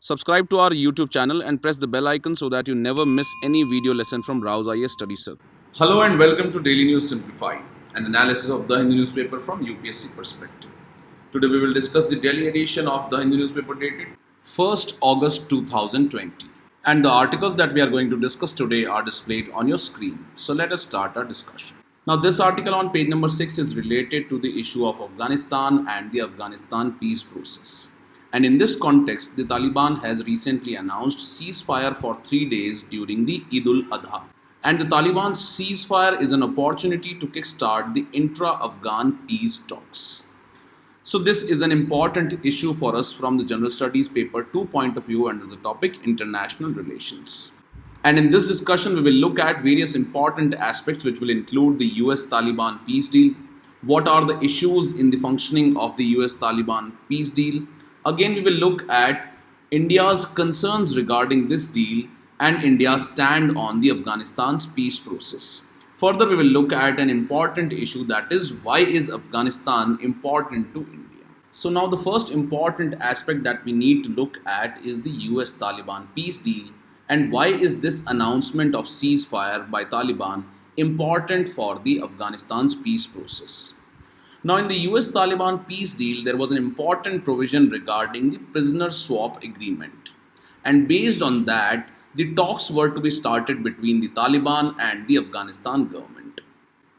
Subscribe to our YouTube channel and press the bell icon so that you never miss any video lesson from Rao's IAS Study Cell. Hello and welcome to Daily News Simplified, an analysis of the Hindu newspaper from UPSC perspective. Today we will discuss the Delhi edition of the Hindu newspaper dated 1st August 2020. And the articles that we are going to discuss today are displayed on your screen. So let us start our discussion. Now this article on page number 6 is related to the issue of Afghanistan and the Afghanistan peace process. And in this context, the Taliban has recently announced ceasefire for 3 days during the Eid al-Adha. And the Taliban's ceasefire is an opportunity to kickstart the intra-Afghan peace talks. So this is an important issue for us from the General Studies paper 2 point of view under the topic International Relations. And in this discussion, we will look at various important aspects which will include the US-Taliban peace deal, what are the issues in the functioning of the US-Taliban peace deal. Again, we will look at India's concerns regarding this deal and India's stand on the Afghanistan's peace process. Further, we will look at an important issue, that is, why is Afghanistan important to India? So now the first important aspect that we need to look at is the US-Taliban peace deal and why is this announcement of ceasefire by Taliban important for the Afghanistan's peace process. Now, in the US-Taliban peace deal, there was an important provision regarding the prisoner swap agreement. And based on that, the talks were to be started between the Taliban and the Afghanistan government.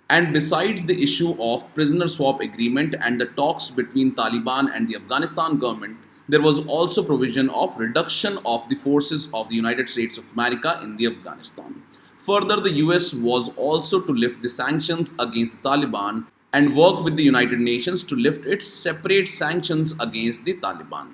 And besides the issue of prisoner swap agreement and the talks between Taliban and the Afghanistan government, there was also provision of reduction of the forces of the United States of America in the Afghanistan. Further, the US was also to lift the sanctions against the Taliban and work with the United Nations to lift its separate sanctions against the Taliban.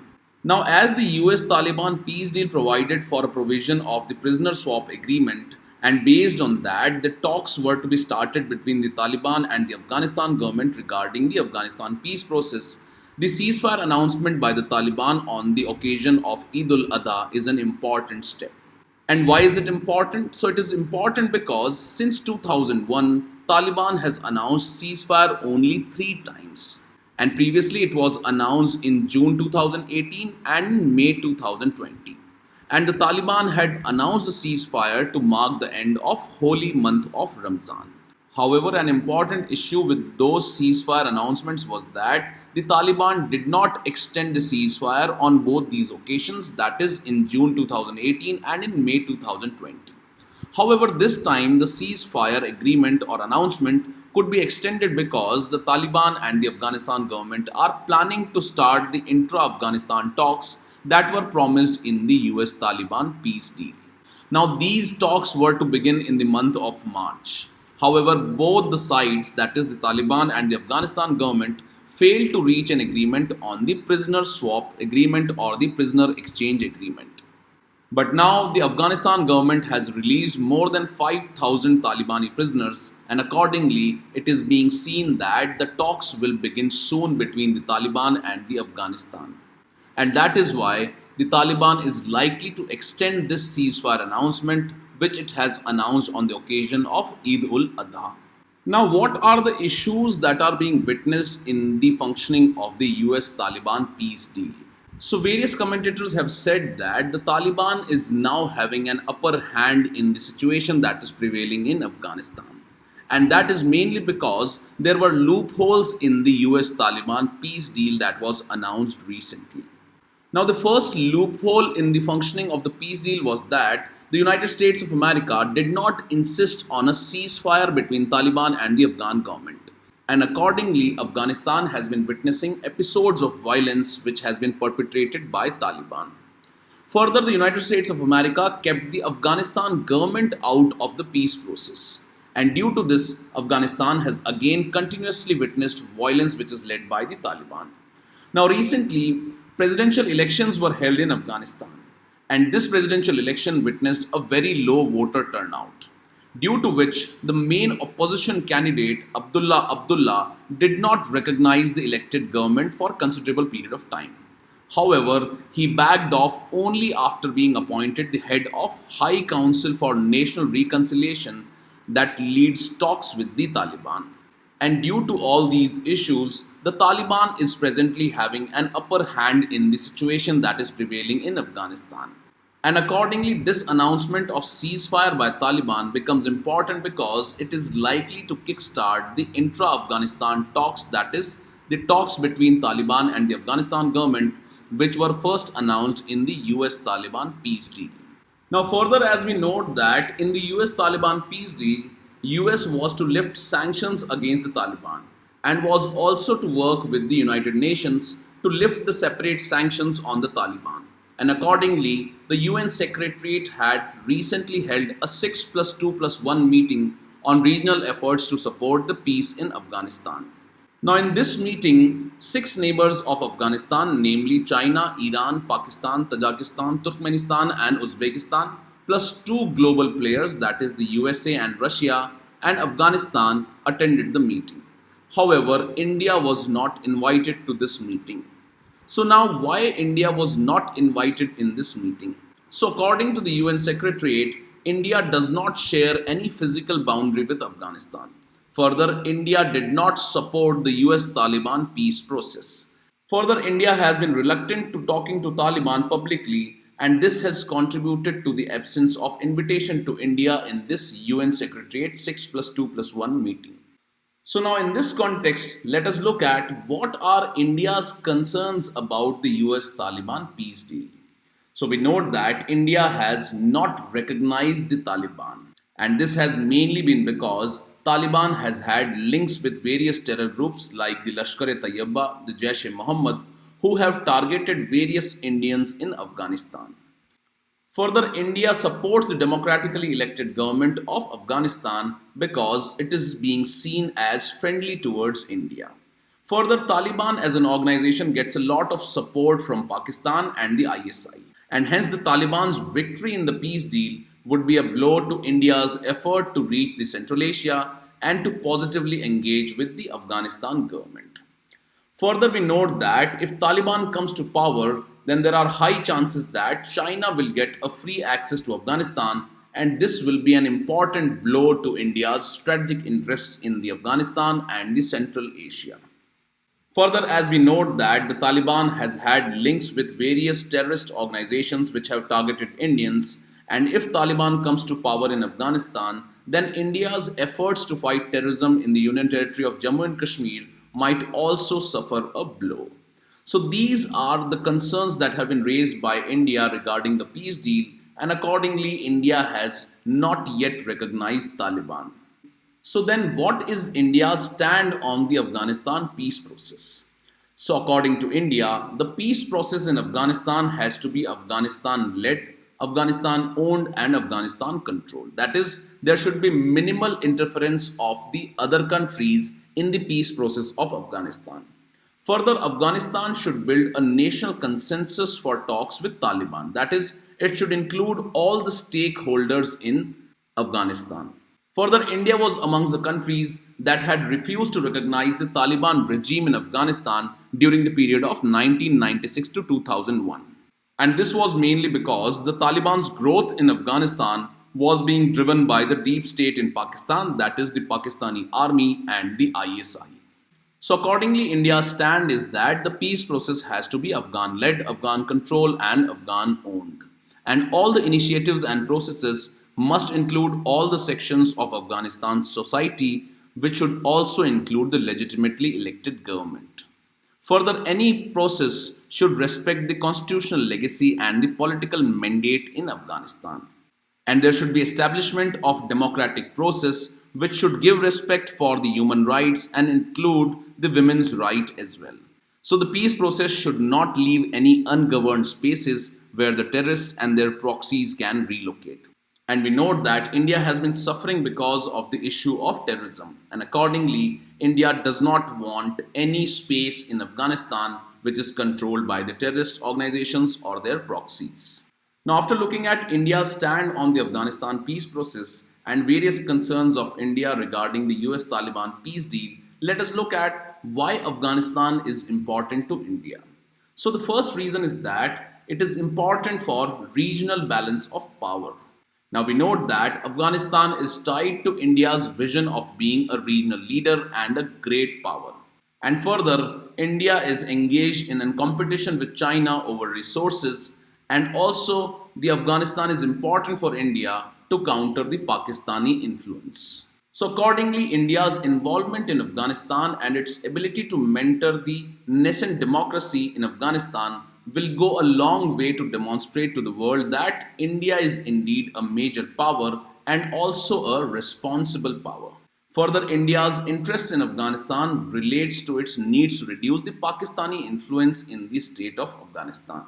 Now, as the US-Taliban peace deal provided for a provision of the prisoner swap agreement, and based on that, the talks were to be started between the Taliban and the Afghanistan government regarding the Afghanistan peace process, the ceasefire announcement by the Taliban on the occasion of Eid al-Adha is an important step. And why is it important? So it is important because since 2001, Taliban has announced ceasefire only 3 times. And previously it was announced in June 2018 and May 2020. And the Taliban had announced the ceasefire to mark the end of holy month of Ramzan. However, an important issue with those ceasefire announcements was that the Taliban did not extend the ceasefire on both these occasions, that is in June 2018 and in May 2020. However, this time the ceasefire agreement or announcement could be extended because the Taliban and the Afghanistan government are planning to start the intra-Afghanistan talks that were promised in the US-Taliban peace deal. Now, these talks were to begin in the month of March. However, both the sides, that is the Taliban and the Afghanistan government, failed to reach an agreement on the prisoner swap agreement or the prisoner exchange agreement. But now the Afghanistan government has released more than 5,000 Talibani prisoners, and accordingly it is being seen that the talks will begin soon between the Taliban and the Afghanistan. And that is why the Taliban is likely to extend this ceasefire announcement which it has announced on the occasion of Eid al-Adha. Now, what are the issues that are being witnessed in the functioning of the US-Taliban peace deal? So, various commentators have said that the Taliban is now having an upper hand in the situation that is prevailing in Afghanistan. And that is mainly because there were loopholes in the US-Taliban peace deal that was announced recently. Now, the first loophole in the functioning of the peace deal was that the United States of America did not insist on a ceasefire between Taliban and the Afghan government. And accordingly, Afghanistan has been witnessing episodes of violence which has been perpetrated by Taliban. Further, the United States of America kept the Afghanistan government out of the peace process. And due to this, Afghanistan has again continuously witnessed violence which is led by the Taliban. Now, recently, presidential elections were held in Afghanistan. And this presidential election witnessed a very low voter turnout, due to which the main opposition candidate Abdullah Abdullah did not recognize the elected government for a considerable period of time. However, he backed off only after being appointed the head of High Council for National Reconciliation that leads talks with the Taliban. And due to all these issues, the Taliban is presently having an upper hand in the situation that is prevailing in Afghanistan. And accordingly, this announcement of ceasefire by Taliban becomes important because it is likely to kickstart the intra-Afghanistan talks, that is, the talks between Taliban and the Afghanistan government, which were first announced in the US Taliban peace deal. Now, further, as we note that in the US Taliban peace deal, US was to lift sanctions against the Taliban and was also to work with the United Nations to lift the separate sanctions on the Taliban. And accordingly, the UN Secretariat had recently held a 6 plus 2 plus 1 meeting on regional efforts to support the peace in Afghanistan. Now, in this meeting, six neighbors of Afghanistan, namely China, Iran, Pakistan, Tajikistan, Turkmenistan, and Uzbekistan, plus two global players, that is the USA and Russia, and Afghanistan, attended the meeting. However, India was not invited to this meeting. So, now why India was not invited in this meeting? So, according to the UN Secretariat, India does not share any physical boundary with Afghanistan. Further, India did not support the US Taliban peace process. Further, India has been reluctant to talking to Taliban publicly, and this has contributed to the absence of invitation to India in this UN Secretariat 6 plus 2 plus 1 meeting. So now in this context, let us look at what are India's concerns about the US Taliban peace deal. So we note that India has not recognized the Taliban, and this has mainly been because Taliban has had links with various terror groups like the Lashkar-e-Taiba, the Jaish-e-Mohammed, who have targeted various Indians in Afghanistan. Further, India supports the democratically elected government of Afghanistan because it is being seen as friendly towards India. Further, Taliban as an organization gets a lot of support from Pakistan and the ISI, and hence the Taliban's victory in the peace deal would be a blow to India's effort to reach the Central Asia and to positively engage with the Afghanistan government. Further, we note that if Taliban comes to power, then there are high chances that China will get a free access to Afghanistan, and this will be an important blow to India's strategic interests in the Afghanistan and the Central Asia. Further, as we note that the Taliban has had links with various terrorist organizations which have targeted Indians, and if Taliban comes to power in Afghanistan, then India's efforts to fight terrorism in the Union Territory of Jammu and Kashmir might also suffer a blow. So these are the concerns that have been raised by India regarding the peace deal, and accordingly India has not yet recognized Taliban. So then what is India's stand on the Afghanistan peace process? So according to India, the peace process in Afghanistan has to be Afghanistan led, Afghanistan owned and Afghanistan controlled. That is, there should be minimal interference of the other countries in the peace process of Afghanistan. Further, Afghanistan should build a national consensus for talks with Taliban. That is, it should include all the stakeholders in Afghanistan. Further, India was amongst the countries that had refused to recognize the Taliban regime in Afghanistan during the period of 1996 to 2001. And this was mainly because the Taliban's growth in Afghanistan was being driven by the deep state in Pakistan, that is the Pakistani army and the ISI. So accordingly, India's stand is that the peace process has to be Afghan-led, Afghan-controlled and Afghan-owned. And all the initiatives and processes must include all the sections of Afghanistan's society, which should also include the legitimately elected government. Further, any process should respect the constitutional legacy and the political mandate in Afghanistan. And there should be establishment of democratic process which should give respect for the human rights and include the women's right as well. So the peace process should not leave any ungoverned spaces where the terrorists and their proxies can relocate. And we note that India has been suffering because of the issue of terrorism, and accordingly, India does not want any space in Afghanistan which is controlled by the terrorist organizations or their proxies. Now, after looking at India's stand on the Afghanistan peace process and various concerns of India regarding the US Taliban peace deal, let us look at why Afghanistan is important to India. So, the first reason is that it is important for regional balance of power. Now we note that Afghanistan is tied to India's vision of being a regional leader and a great power. And further, India is engaged in a competition with China over resources, and also the Afghanistan is important for India to counter the Pakistani influence. So, accordingly, India's involvement in Afghanistan and its ability to mentor the nascent democracy in Afghanistan will go a long way to demonstrate to the world that India is indeed a major power and also a responsible power. Further, India's interest in Afghanistan relates to its needs to reduce the Pakistani influence in the state of Afghanistan.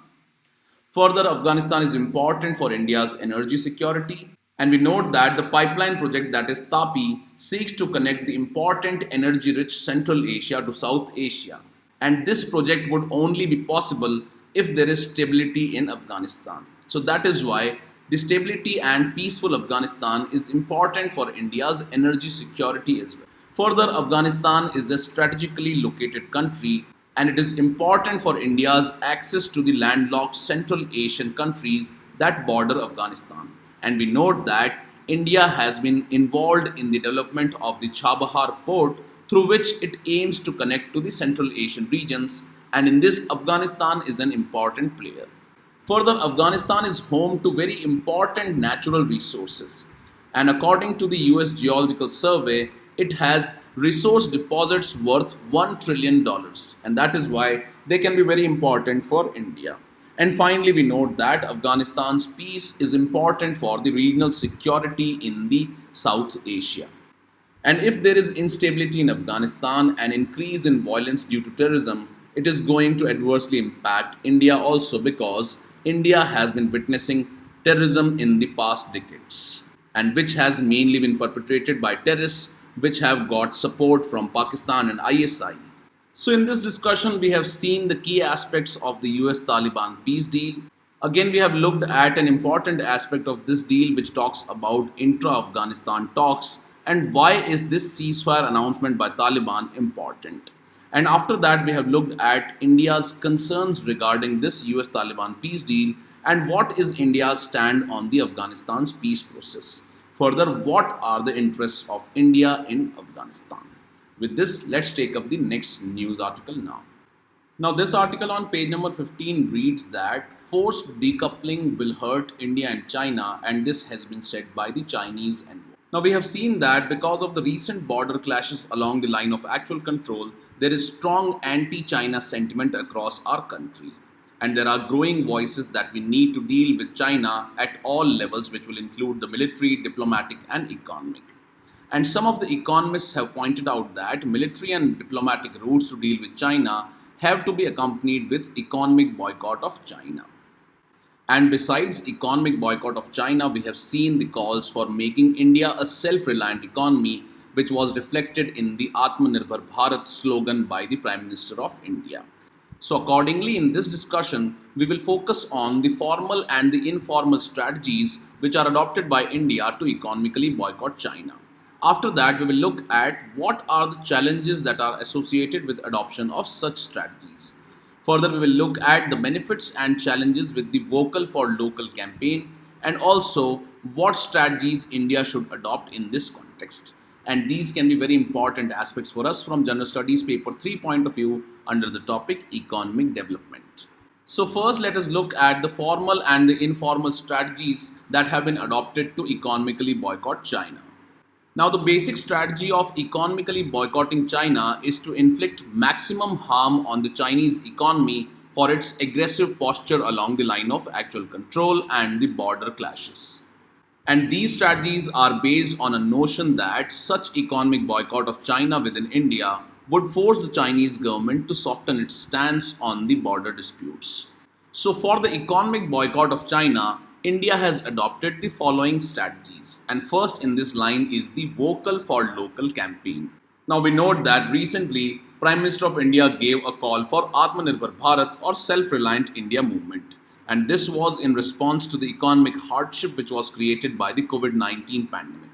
Further, Afghanistan is important for India's energy security, and we note that the pipeline project, that is TAPI, seeks to connect the important energy rich Central Asia to South Asia. And this project would only be possible if there is stability in Afghanistan. So, that is why the stability and peaceful Afghanistan is important for India's energy security as well. Further, Afghanistan is a strategically located country, and it is important for India's access to the landlocked Central Asian countries that border Afghanistan. And we note that India has been involved in the development of the Chabahar port, through which it aims to connect to the Central Asian regions, and in this, Afghanistan is an important player. Further, Afghanistan is home to very important natural resources, and according to the US Geological Survey, it has resource deposits worth $1 trillion, and that is why they can be very important for India. And finally, we note that Afghanistan's peace is important for the regional security in the South Asia. And if there is instability in Afghanistan and increase in violence due to terrorism, it is going to adversely impact India also, because India has been witnessing terrorism in the past decades, and which has mainly been perpetrated by terrorists which have got support from Pakistan and ISI. So, in this discussion, we have seen the key aspects of the US Taliban peace deal. Again, we have looked at an important aspect of this deal which talks about intra Afghanistan talks and why is this ceasefire announcement by Taliban important. And after that, we have looked at India's concerns regarding this US Taliban peace deal and what is India's stand on the Afghanistan's peace process. Further, what are the interests of India in Afghanistan? With this, let's take up the next news article now. Now, this article on page number 15 reads that forced decoupling will hurt India and China, and this has been said by the Chinese envoy. Now, we have seen that because of the recent border clashes along the line of actual control, there is strong anti-China sentiment across our country. And there are growing voices that we need to deal with China at all levels, which will include the military, diplomatic, and economic. And some of the economists have pointed out that military and diplomatic routes to deal with China have to be accompanied with economic boycott of China. And besides economic boycott of China, we have seen the calls for making India a self-reliant economy, which was reflected in the Atmanirbhar Bharat slogan by the Prime Minister of India. So accordingly, in this discussion, we will focus on the formal and the informal strategies which are adopted by India to economically boycott China. After that, we will look at what are the challenges that are associated with adoption of such strategies. Further, we will look at the benefits and challenges with the Vocal for Local campaign, and also what strategies India should adopt in this context. And these can be very important aspects for us from General Studies paper 3 point of view under the topic economic development. So first, let us look at the formal and the informal strategies that have been adopted to economically boycott China. Now, the basic strategy of economically boycotting China is to inflict maximum harm on the Chinese economy for its aggressive posture along the line of actual control and the border clashes. And these strategies are based on a notion that such economic boycott of China within India would force the Chinese government to soften its stance on the border disputes. So, for the economic boycott of China, India has adopted the following strategies, and first in this line is the Vocal for Local campaign. Now we note that recently Prime Minister of India gave a call for Atmanirbhar Bharat or Self-Reliant India movement, and this was in response to the economic hardship which was created by the COVID-19 pandemic.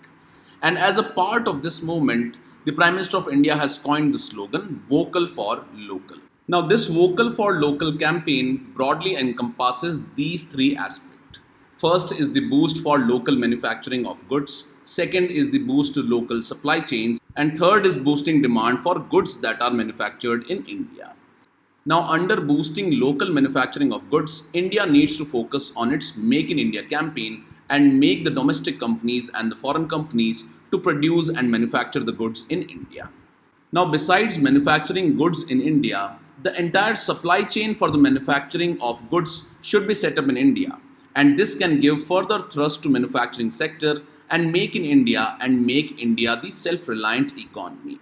And as a part of this movement, the Prime Minister of India has coined the slogan Vocal for Local. Now this Vocal for Local campaign broadly encompasses these three aspects. First is the boost for local manufacturing of goods. Second is the boost to local supply chains. And third is boosting demand for goods that are manufactured in India. Now, under boosting local manufacturing of goods, India needs to focus on its Make in India campaign and make the domestic companies and the foreign companies to produce and manufacture the goods in India. Now, besides manufacturing goods in India, the entire supply chain for the manufacturing of goods should be set up in India. And this can give further thrust to manufacturing sector and make India the self-reliant economy.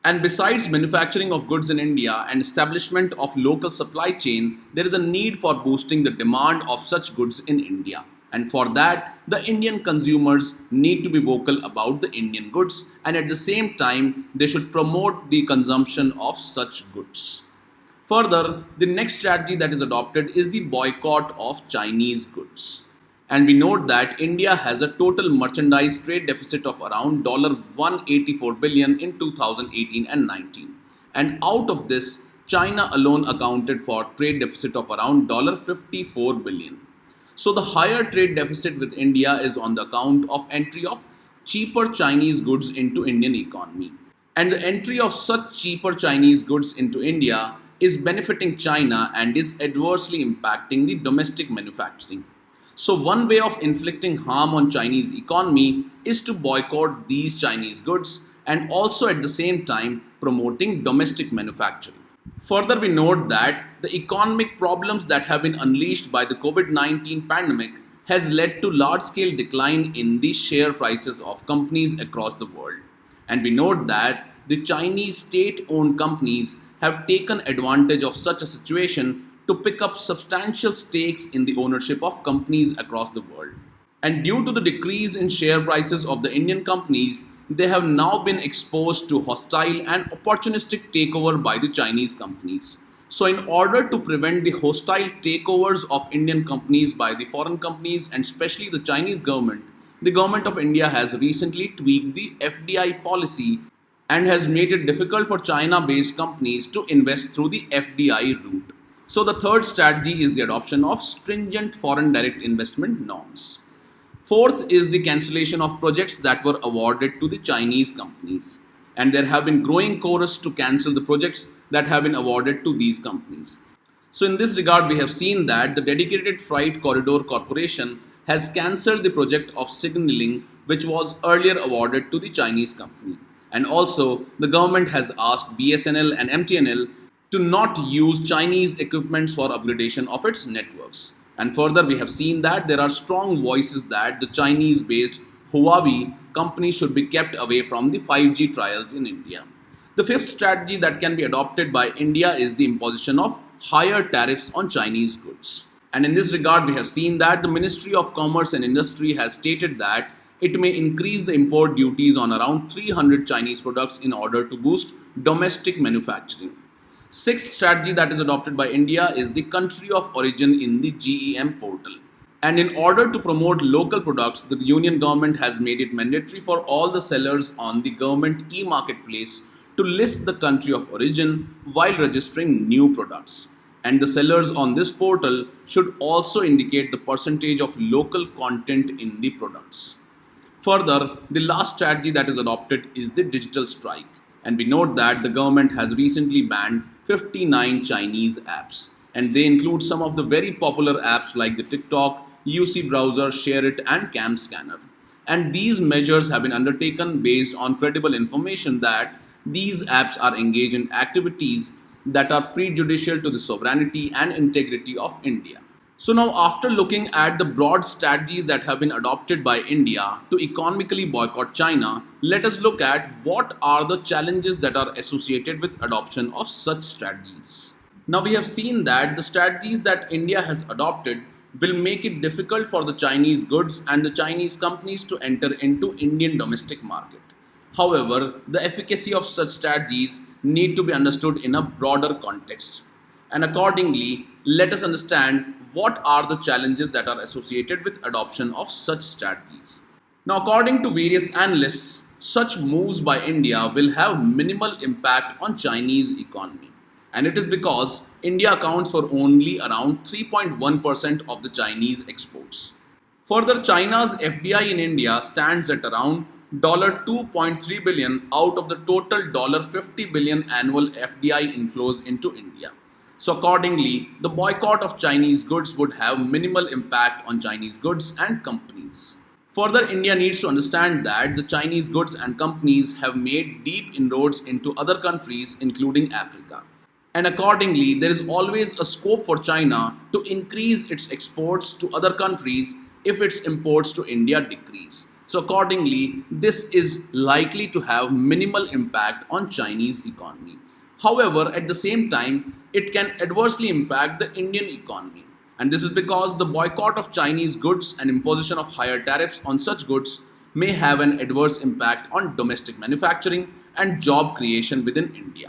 And besides manufacturing of goods in India and establishment of local supply chain, there is a need for boosting the demand of such goods in India. And for that, the Indian consumers need to be vocal about the Indian goods, and at the same time, they should promote the consumption of such goods. Further, the next strategy that is adopted is the boycott of Chinese goods. And we note that India has a total merchandise trade deficit of around $184 billion in 2018 and 19. And out of this, China alone accounted for trade deficit of around $54 billion. So the higher trade deficit with India is on the account of entry of cheaper Chinese goods into Indian economy. And the entry of such cheaper Chinese goods into India is benefiting China and is adversely impacting the domestic manufacturing. So one way of inflicting harm on Chinese economy is to boycott these Chinese goods and also at the same time promoting domestic manufacturing. Further, we note that the economic problems that have been unleashed by the COVID-19 pandemic has led to large-scale decline in the share prices of companies across the world. And we note that the Chinese state-owned companies have taken advantage of such a situation to pick up substantial stakes in the ownership of companies across the world. And due to the decrease in share prices of the Indian companies, they have now been exposed to hostile and opportunistic takeover by the Chinese companies. So in order to prevent the hostile takeovers of Indian companies by the foreign companies and especially the Chinese government, the government of India has recently tweaked the FDI policy and has made it difficult for China-based companies to invest through the FDI route. So the third strategy is the adoption of stringent foreign direct investment norms. Fourth is the cancellation of projects that were awarded to the Chinese companies. And there have been growing chorus to cancel the projects that have been awarded to these companies. So in this regard, we have seen that the Dedicated Freight Corridor Corporation has cancelled the project of signaling which was earlier awarded to the Chinese company. And also, the government has asked BSNL and MTNL to not use Chinese equipments for upgradation of its networks. And further, we have seen that there are strong voices that the Chinese-based Huawei company should be kept away from the 5G trials in India. The fifth strategy that can be adopted by India is the imposition of higher tariffs on Chinese goods. And in this regard, we have seen that the Ministry of Commerce and Industry has stated that it may increase the import duties on around 300 Chinese products in order to boost domestic manufacturing. Sixth strategy that is adopted by India is the country of origin in the GEM portal. And in order to promote local products, the Union government has made it mandatory for all the sellers on the government e-marketplace to list the country of origin while registering new products. And the sellers on this portal should also indicate the percentage of local content in the products. Further, the last strategy that is adopted is the digital strike. And we note that the government has recently banned 59 Chinese apps. And they include some of the very popular apps like the TikTok, UC Browser, ShareIt and Cam Scanner. And these measures have been undertaken based on credible information that these apps are engaged in activities that are prejudicial to the sovereignty and integrity of India. So now, after looking at the broad strategies that have been adopted by India to economically boycott China, let us look at what are the challenges that are associated with adoption of such strategies. Now, we have seen that the strategies that India has adopted will make it difficult for the Chinese goods and the Chinese companies to enter into Indian domestic market. However, the efficacy of such strategies need to be understood in a broader context. And accordingly, let us understand what are the challenges that are associated with adoption of such strategies. Now, according to various analysts, such moves by India will have minimal impact on Chinese economy. And it is because India accounts for only around 3.1% of the Chinese exports. Further, China's FDI in India stands at around $2.3 billion out of the total $50 billion annual FDI inflows into India. So accordingly, the boycott of Chinese goods would have minimal impact on Chinese goods and companies. Further, India needs to understand that the Chinese goods and companies have made deep inroads into other countries, including Africa. And accordingly, there is always a scope for China to increase its exports to other countries if its imports to India decrease. So accordingly, this is likely to have minimal impact on Chinese economy. However, at the same time, it can adversely impact the Indian economy. And this is because the boycott of Chinese goods and imposition of higher tariffs on such goods may have an adverse impact on domestic manufacturing and job creation within India.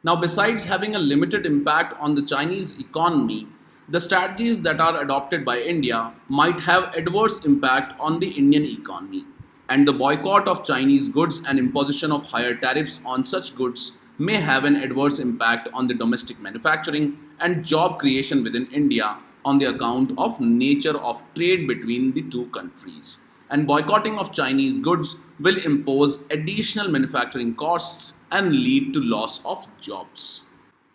Now, besides having a limited impact on the Chinese economy, the strategies that are adopted by India might have adverse impact on the Indian economy. And the boycott of Chinese goods and imposition of higher tariffs on such goods may have an adverse impact on the domestic manufacturing and job creation within India on the account of nature of trade between the two countries. And boycotting of Chinese goods will impose additional manufacturing costs and lead to loss of jobs.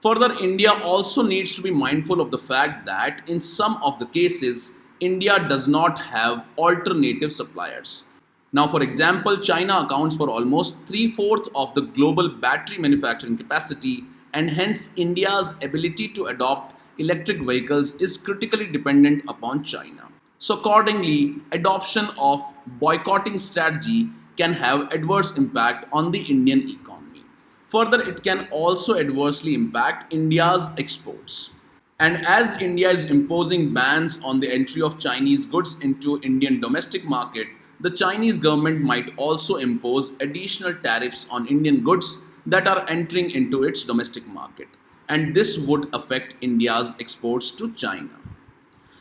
Further, India also needs to be mindful of the fact that in some of the cases, India does not have alternative suppliers. Now, for example, China accounts for almost 3/4 of the global battery manufacturing capacity, and hence India's ability to adopt electric vehicles is critically dependent upon China. So accordingly, adoption of boycotting strategy can have adverse impact on the Indian economy. Further, it can also adversely impact India's exports. And as India is imposing bans on the entry of Chinese goods into Indian domestic market, the Chinese government might also impose additional tariffs on Indian goods that are entering into its domestic market. And this would affect India's exports to China.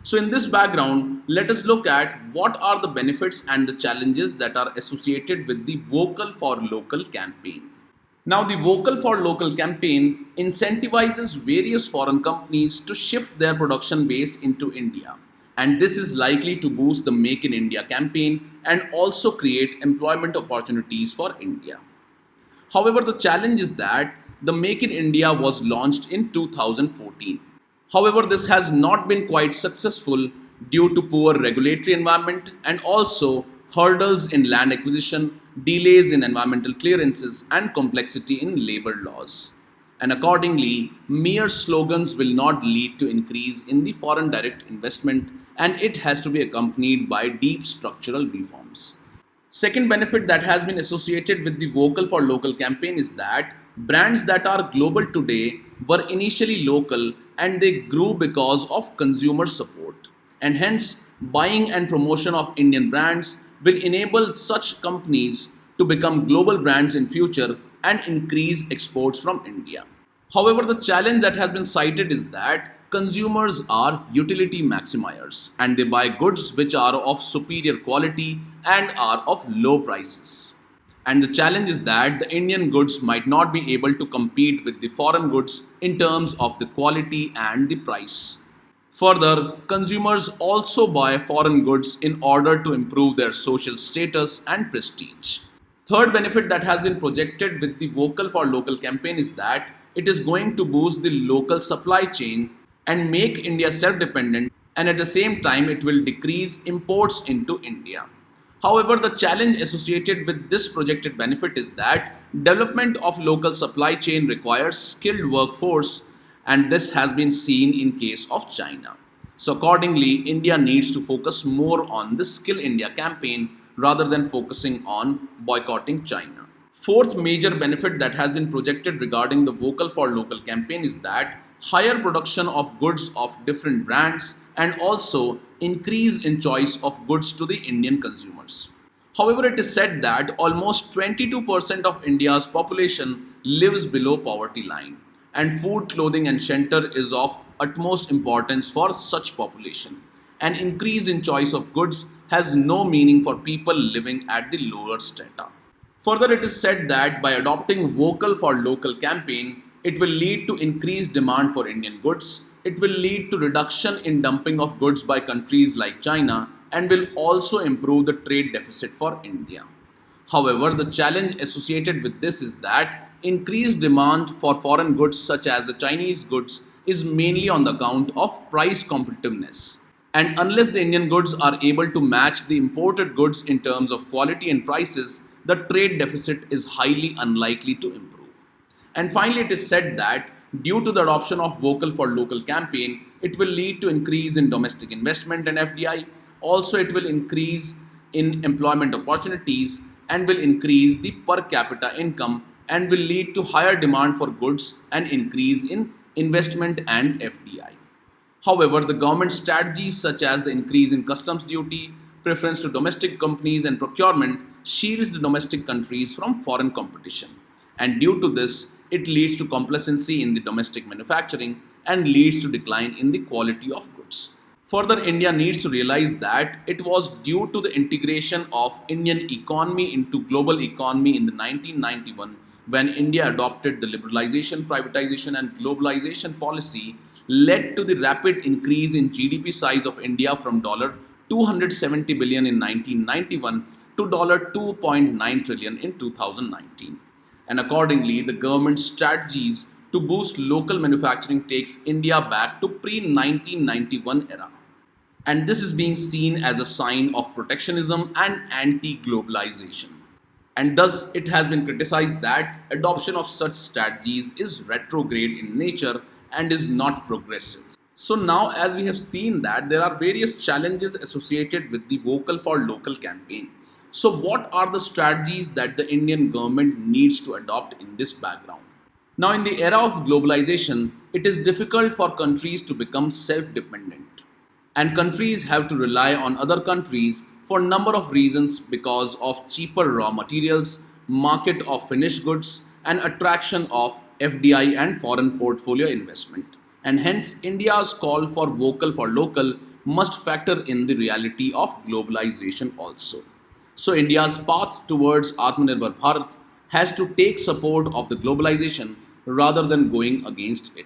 So in this background, let us look at what are the benefits and the challenges that are associated with the Vocal for Local campaign. Now, the Vocal for Local campaign incentivizes various foreign companies to shift their production base into India. And this is likely to boost the Make in India campaign and also create employment opportunities for India. However, the challenge is that the Make in India was launched in 2014. However, this has not been quite successful due to poor regulatory environment and also hurdles in land acquisition, delays in environmental clearances, and complexity in labor laws. And accordingly, mere slogans will not lead to increase in the foreign direct investment, and it has to be accompanied by deep structural reforms. Second benefit that has been associated with the Vocal for Local campaign is that brands that are global today were initially local and they grew because of consumer support. And hence, buying and promotion of Indian brands will enable such companies to become global brands in future and increase exports from India. However, the challenge that has been cited is that consumers are utility maximizers and they buy goods which are of superior quality and are of low prices. And the challenge is that the Indian goods might not be able to compete with the foreign goods in terms of the quality and the price. Further, consumers also buy foreign goods in order to improve their social status and prestige. Third benefit that has been projected with the Vocal for Local campaign is that it is going to boost the local supply chain and make India self-dependent, and at the same time it will decrease imports into India. However, the challenge associated with this projected benefit is that development of local supply chain requires skilled workforce, and this has been seen in case of China. So accordingly, India needs to focus more on the Skill India campaign rather than focusing on boycotting China. Fourth major benefit that has been projected regarding the Vocal for Local campaign is that higher production of goods of different brands and also increase in choice of goods to the Indian consumers. However, it is said that almost 22% of India's population lives below poverty line, and food, clothing and shelter is of utmost importance for such population. An increase in choice of goods has no meaning for people living at the lower strata. Further, it is said that by adopting Vocal for Local campaign, it will lead to increased demand for Indian goods. It will lead to reduction in dumping of goods by countries like China, and will also improve the trade deficit for India. However, the challenge associated with this is that increased demand for foreign goods such as the Chinese goods is mainly on the account of price competitiveness. And unless the Indian goods are able to match the imported goods in terms of quality and prices, the trade deficit is highly unlikely to improve. And finally, it is said that due to the adoption of vocal for local campaign, it will lead to increase in domestic investment and FDI. Also, it will increase in employment opportunities and will increase the per capita income and will lead to higher demand for goods and increase in investment and FDI. However, the government strategies such as the increase in customs duty, preference to domestic companies and procurement shields the domestic countries from foreign competition. And due to this, it leads to complacency in the domestic manufacturing and leads to decline in the quality of goods. Further, India needs to realize that it was due to the integration of Indian economy into global economy in the 1991 when India adopted the liberalization, privatization and globalization policy led to the rapid increase in GDP size of India from $270 billion in 1991 to $2.9 trillion in 2019. And accordingly, the government's strategies to boost local manufacturing takes India back to pre-1991 era. And this is being seen as a sign of protectionism and anti-globalization. And thus, it has been criticized that adoption of such strategies is retrograde in nature and is not progressive. So now, as we have seen that there are various challenges associated with the Vocal for Local campaign. So what are the strategies that the Indian government needs to adopt in this background? Now, in the era of globalization, it is difficult for countries to become self-dependent. And countries have to rely on other countries for a number of reasons because of cheaper raw materials, market of finished goods, and attraction of FDI and foreign portfolio investment. And hence, India's call for vocal for local must factor in the reality of globalization also. So, India's path towards Atmanirbhar Bharat has to take support of the globalization rather than going against it.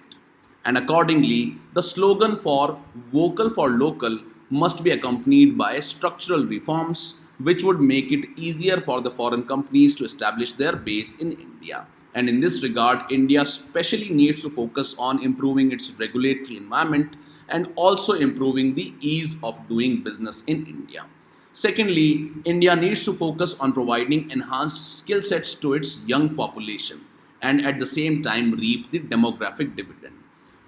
And accordingly, the slogan for vocal for local must be accompanied by structural reforms which would make it easier for the foreign companies to establish their base in India. And in this regard, India especially needs to focus on improving its regulatory environment and also improving the ease of doing business in India. Secondly, India needs to focus on providing enhanced skill sets to its young population and at the same time reap the demographic dividend.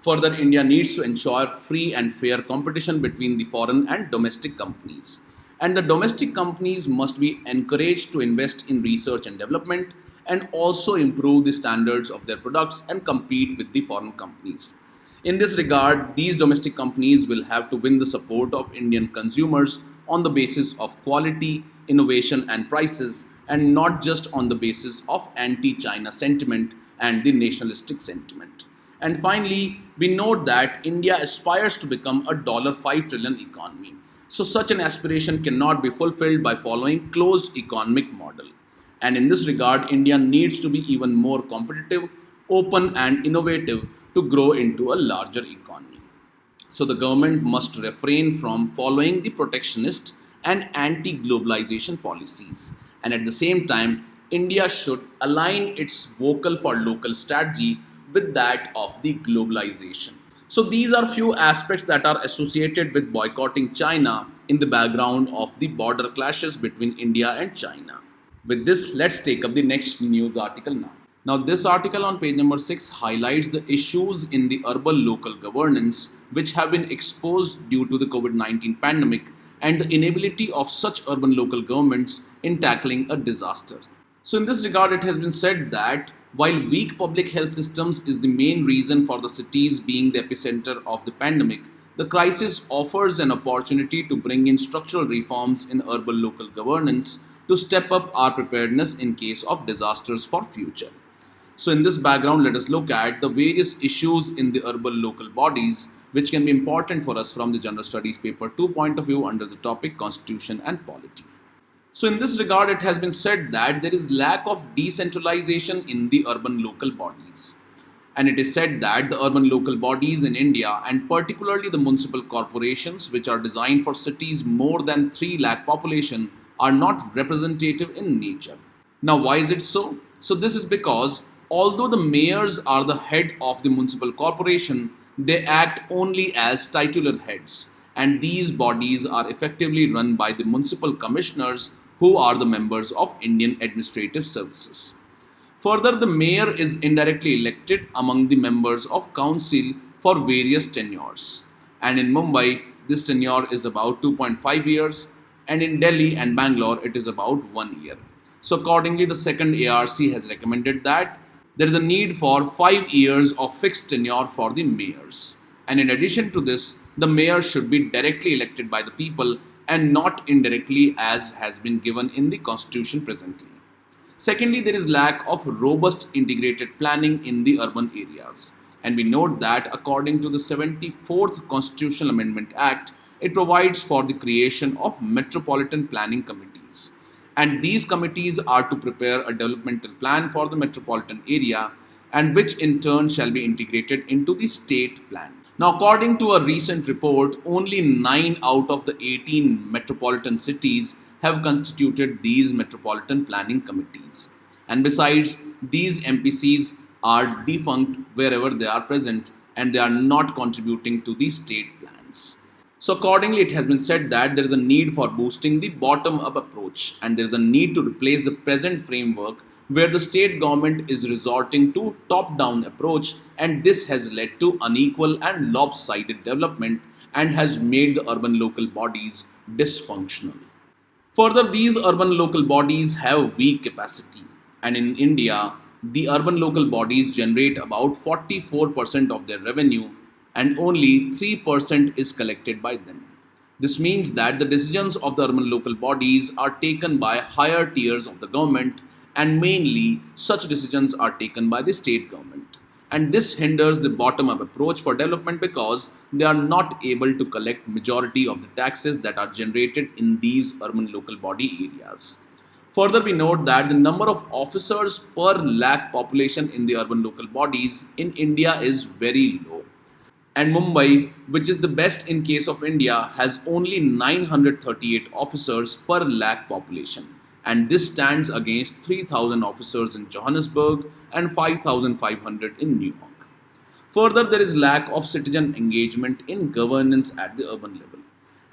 Further, India needs to ensure free and fair competition between the foreign and domestic companies. And the domestic companies must be encouraged to invest in research and development and also improve the standards of their products and compete with the foreign companies. In this regard, these domestic companies will have to win the support of Indian consumers on the basis of quality, innovation, and prices, and not just on the basis of anti-China sentiment and the nationalistic sentiment. And finally, we note that India aspires to become a $5 trillion economy. So such an aspiration cannot be fulfilled by following closed economic model. And in this regard, India needs to be even more competitive, open and innovative to grow into a larger economy. So the government must refrain from following the protectionist and anti-globalization policies. And at the same time, India should align its vocal for local strategy with that of the globalization. So these are few aspects that are associated with boycotting China in the background of the border clashes between India and China. With this, let's take up the next news article now. Now, this article on page number 6 highlights the issues in the urban local governance which have been exposed due to the COVID-19 pandemic and the inability of such urban local governments in tackling a disaster. So in this regard, it has been said that while weak public health systems is the main reason for the cities being the epicenter of the pandemic, the crisis offers an opportunity to bring in structural reforms in urban local governance to step up our preparedness in case of disasters for future. So in this background, let us look at the various issues in the urban local bodies which can be important for us from the General Studies paper 2 point of view under the topic Constitution and Polity. So in this regard, it has been said that there is lack of decentralization in the urban local bodies. And it is said that the urban local bodies in India, and particularly the municipal corporations which are designed for cities more than 3 lakh population, are not representative in nature. Now, why is it so? So, this is because although the mayors are the head of the municipal corporation, they act only as titular heads, and these bodies are effectively run by the municipal commissioners who are the members of Indian Administrative Services. Further, the mayor is indirectly elected among the members of council for various tenures. And in Mumbai, this tenure is about 2.5 years, and in Delhi and Bangalore, it is about 1 year. So, accordingly, the second ARC has recommended that there is a need for 5 years of fixed tenure for the mayors. And in addition to this, the mayor should be directly elected by the people and not indirectly as has been given in the constitution presently. Secondly, there is lack of robust integrated planning in the urban areas. And we note that according to the 74th Constitutional Amendment Act, it provides for the creation of metropolitan planning committees. And these committees are to prepare a developmental plan for the metropolitan area, and which in turn shall be integrated into the state plan. Now, according to a recent report, only 9 out of the 18 metropolitan cities have constituted these metropolitan planning committees. And besides, these MPCs are defunct wherever they are present, and they are not contributing to the state plans. So, accordingly, it has been said that there is a need for boosting the bottom up approach, and there is a need to replace the present framework where the state government is resorting to top down approach, and this has led to unequal and lopsided development and has made the urban local bodies dysfunctional. Further, these urban local bodies have weak capacity, and in India, the urban local bodies generate about 44% of their revenue, and only 3% is collected by them. This means that the decisions of the urban local bodies are taken by higher tiers of the government, and mainly such decisions are taken by the state government. And this hinders the bottom up approach for development because they are not able to collect majority of the taxes that are generated in these urban local body areas. Further, we note that the number of officers per lakh population in the urban local bodies in India is very low. And Mumbai, which is the best in case of India, has only 938 officers per lakh population. And this stands against 3,000 officers in Johannesburg and 5,500 in New York. Further, there is lack of citizen engagement in governance at the urban level,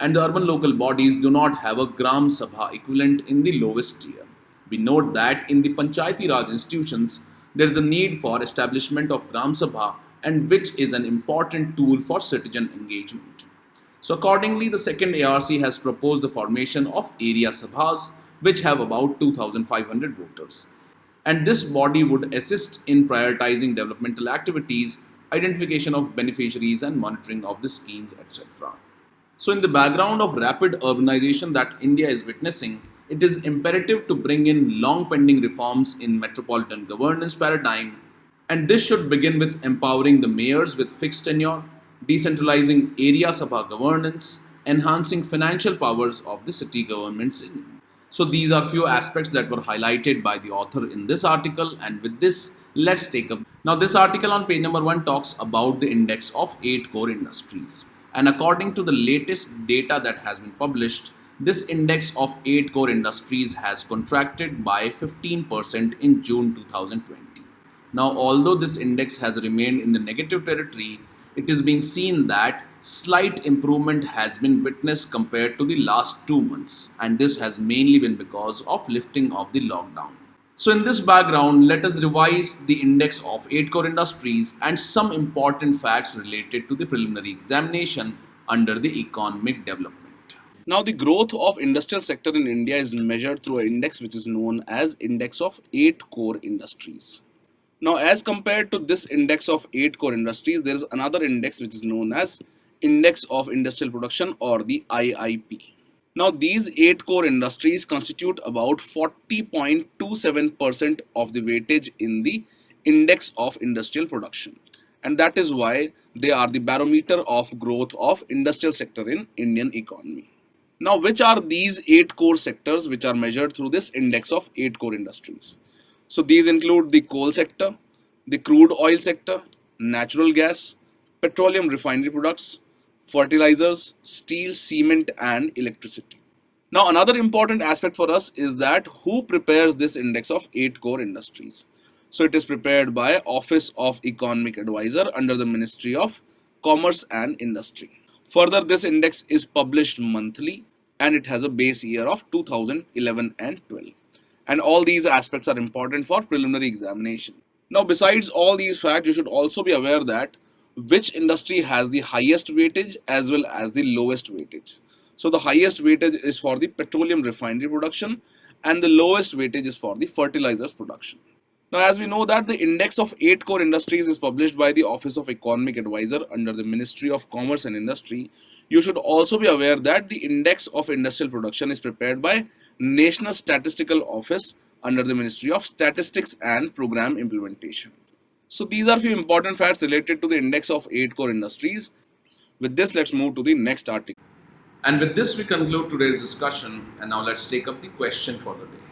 and the urban local bodies do not have a Gram Sabha equivalent in the lowest tier. We note that in the Panchayati Raj institutions, there is a need for establishment of Gram Sabha, and which is an important tool for citizen engagement. So accordingly, the second ARC has proposed the formation of area sabhas, which have about 2,500 voters. And this body would assist in prioritizing developmental activities, identification of beneficiaries, and monitoring of the schemes, etc. So, in the background of rapid urbanization that India is witnessing, it is imperative to bring in long pending reforms in metropolitan governance paradigm, and this should begin with empowering the mayors with fixed tenure, decentralizing area sabha governance, enhancing financial powers of the city governments. So these are few aspects that were highlighted by the author in this article, and with this, let's take up. Now, this article on page number 1 talks about the index of 8 core industries. And according to the latest data that has been published, this index of 8 core industries has contracted by 15% in June 2020. Now, although this index has remained in the negative territory, it is being seen that slight improvement has been witnessed compared to the last 2 months, and this has mainly been because of lifting of the lockdown. So in this background, let us revise the index of 8 core industries and some important facts related to the preliminary examination under the economic development. Now, the growth of industrial sector in India is measured through an index which is known as index of 8 core industries. Now, as compared to this index of 8 core industries, there is another index which is known as Index of Industrial Production, or the IIP. Now, these 8 core industries constitute about 40.27% of the weightage in the Index of Industrial Production. And that is why they are the barometer of growth of industrial sector in Indian economy. Now, which are these 8 core sectors which are measured through this index of 8 core industries? So these include the coal sector, the crude oil sector, natural gas, petroleum refinery products, fertilizers, steel, cement, and electricity. Now, another important aspect for us is that who prepares this index of 8 core industries. So, it is prepared by Office of Economic Advisor under the Ministry of Commerce and Industry. Further, this index is published monthly and it has a base year of 2011 and 12. And all these aspects are important for preliminary examination. Now, besides all these facts, you should also be aware that which industry has the highest weightage as well as the lowest weightage. So the highest weightage is for the petroleum refinery production and the lowest weightage is for the fertilizers production. Now, as we know that the index of 8 core industries is published by the Office of Economic Advisor under the Ministry of Commerce and Industry, you should also be aware that the index of industrial production is prepared by National Statistical Office under the Ministry of Statistics and Program Implementation. So these are few important facts related to the index of 8 core industries. With this, let's move to the next article. And with this, we conclude today's discussion. And now let's take up the question for the day.